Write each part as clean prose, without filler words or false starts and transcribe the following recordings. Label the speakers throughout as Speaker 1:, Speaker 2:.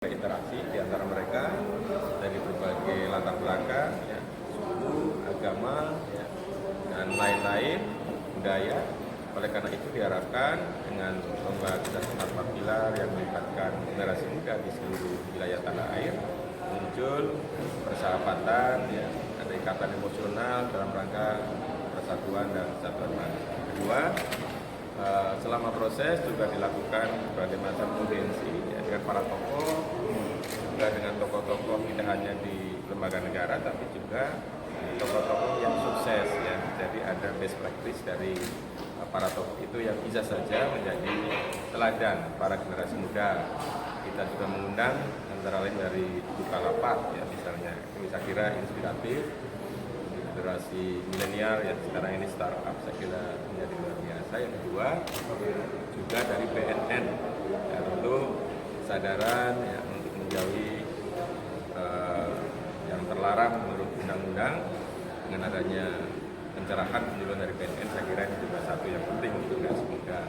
Speaker 1: Interaksi di antara mereka dari berbagai latar belakang, ya, suku, agama, ya, dan lain-lain, budaya. Oleh karena itu diharapkan dengan pembahasan 4 pilar yang melibatkan generasi muda di seluruh wilayah tanah air, muncul persahabatan, ya, ada ikatan emosional dalam rangka persatuan dan kesatuan bangsa. Kedua, selama proses juga dilakukan berbagai macam audiensi, ya, dengan para tokoh, juga dengan tokoh-tokoh tidak hanya di lembaga negara tapi juga tokoh-tokoh yang sukses, ya. Jadi ada best practice dari para tokoh itu yang bisa saja menjadi teladan para generasi muda. Kita juga mengundang antara lain dari Bukalapak, ya, misalnya. Ini saya kira inspiratif. Generasi milenial yang sekarang ini startup saya kira menjadi luar biasa. Yang kedua juga dari BNN, ya, tentu kesadaran, ya, untuk menjauhi yang terlarang menurut undang-undang. Dengan adanya pencerahan penyuluhan dari BNN, saya kira ini juga satu yang penting untuk generasi muda.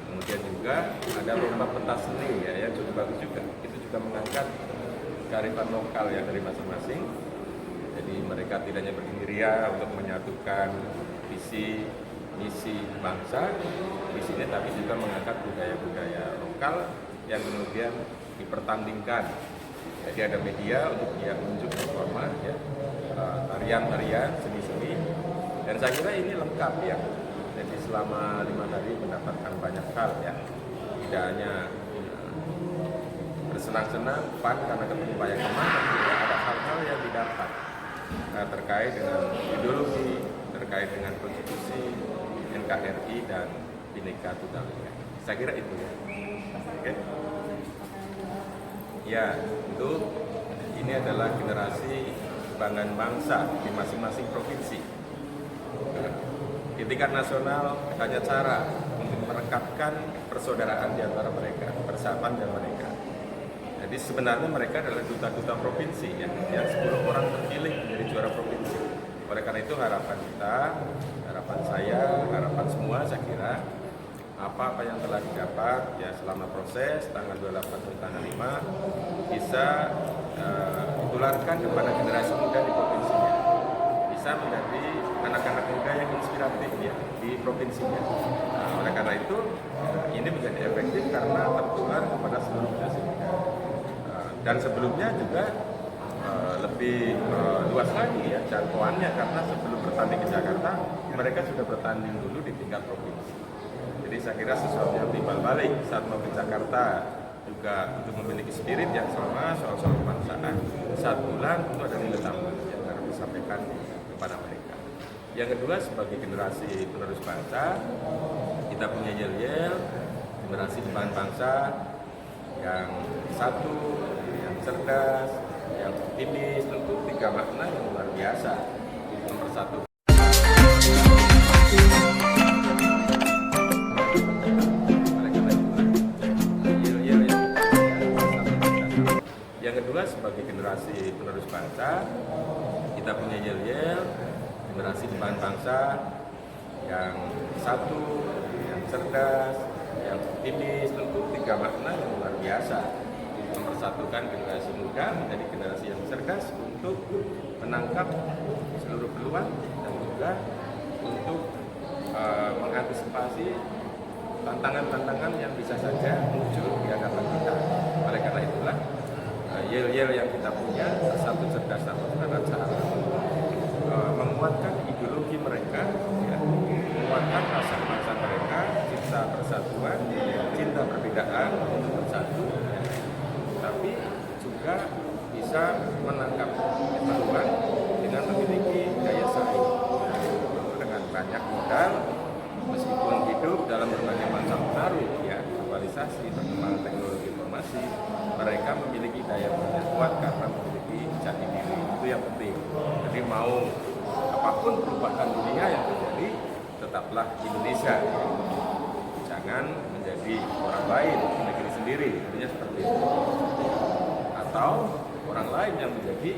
Speaker 1: Kemudian juga ada lomba pentas seni, ya, yang cukup bagus juga. Itu juga mengangkat kearifan lokal, ya, dari masing-masing. Jadi mereka tidak hanya berdiri ria untuk menyatukan visi misi bangsa di sini, tapi juga mengangkat budaya-budaya lokal yang kemudian dipertandingkan. Jadi ada media untuk dia unjuk performa, ya, tarian-tarian, seni-seni, dan saya kira ini lengkap, ya. Jadi selama 5 hari mendapatkan banyak hal, ya, tidak hanya bersenang-senang, fun karena ketemu banyak teman, tapi juga ada hal-hal yang didapat. Terkait dengan ideologi, terkait dengan konstitusi, NKRI, dan Bhinneka Tunggal Ika. Saya kira itu, ya. Oke. Ya, itu ini adalah generasi kebanggaan bangsa di masing-masing provinsi. Di tingkat nasional hanya cara untuk merekatkan persaudaraan di antara mereka, persahabatan di antara mereka. Jadi sebenarnya mereka adalah duta-duta provinsi, ya, yang 10 orang terpilih menjadi juara provinsi. Oleh karena itu harapan kita, harapan saya, harapan semua, saya kira apa yang telah didapat, ya, selama proses tanggal 28 dan tanggal 5 bisa ditularkan kepada generasi muda di provinsinya, bisa menjadi anak-anak muda yang inspiratif, ya, di provinsinya. Oleh karena itu ini menjadi efektif karena tertular kepada seluruh generasi muda. Dan sebelumnya juga lebih luas lagi, ya, jangkauannya, karena sebelum bertanding ke Jakarta mereka sudah bertanding dulu di tingkat provinsi. Jadi saya kira sesuatu yang timbal balik saat mau ke Jakarta juga untuk memiliki spirit yang sama soal kebangsaan. 1 bulan itu ada nilai tambah yang harus disampaikan kepada mereka. Yang kedua, sebagai generasi penerus bangsa, kita punya yel-yel generasi kebanggaan bangsa yang satu, yang cerdas, yang optimis, tentu 3 makna yang luar biasa. Nomor 1, yang kedua, sebagai generasi penerus bangsa, kita punya yel-yel generasi kebanggaan bangsa yang satu, yang cerdas, yang optimis, tentu 3 makna yang luar biasa. Mempersatukan generasi muda menjadi generasi yang cerdas untuk menangkap seluruh peluang dan juga untuk mengantisipasi tantangan-tantangan yang bisa saja muncul di hadapan kita. Oleh karena itulah yel-yel yang kita punya, satu cerdas, satu tata cara, menguatkan ideologi mereka, ya, menguatkan rasa bangsa mereka, cinta persatuan, cinta perbedaan untuk bersatu, ya. Tapi juga bisa menangkap peluang dengan memiliki daya saing, dengan banyak modal, meskipun hidup dalam berbagai macam taruh, ya, globalisasi, perkembangan teknologi informasi, mereka memiliki daya yang kuat karena memiliki jati diri. Itu yang penting. Jadi mau apapun perubahan dunia yang terjadi, tetaplah Indonesia. Jangan menjadi orang lain di negeri sendiri, intinya seperti itu. Atau orang lain yang menjadi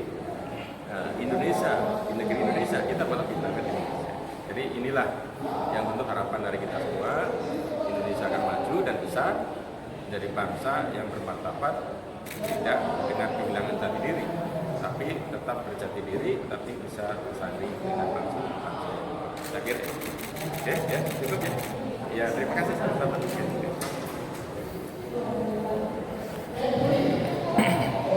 Speaker 1: Indonesia di negeri Indonesia, kita malah pindah ke Indonesia. Jadi inilah yang bentuk harapan dari kita semua. Indonesia akan maju dan besar, menjadi bangsa yang bermartabat, tidak dengan kehilangan jati diri, tapi tetap berjati diri, tapi bisa bersanding dengan bangsa. Saya kira, oke, ya, cukup ya. Ya, terima kasih teman-teman.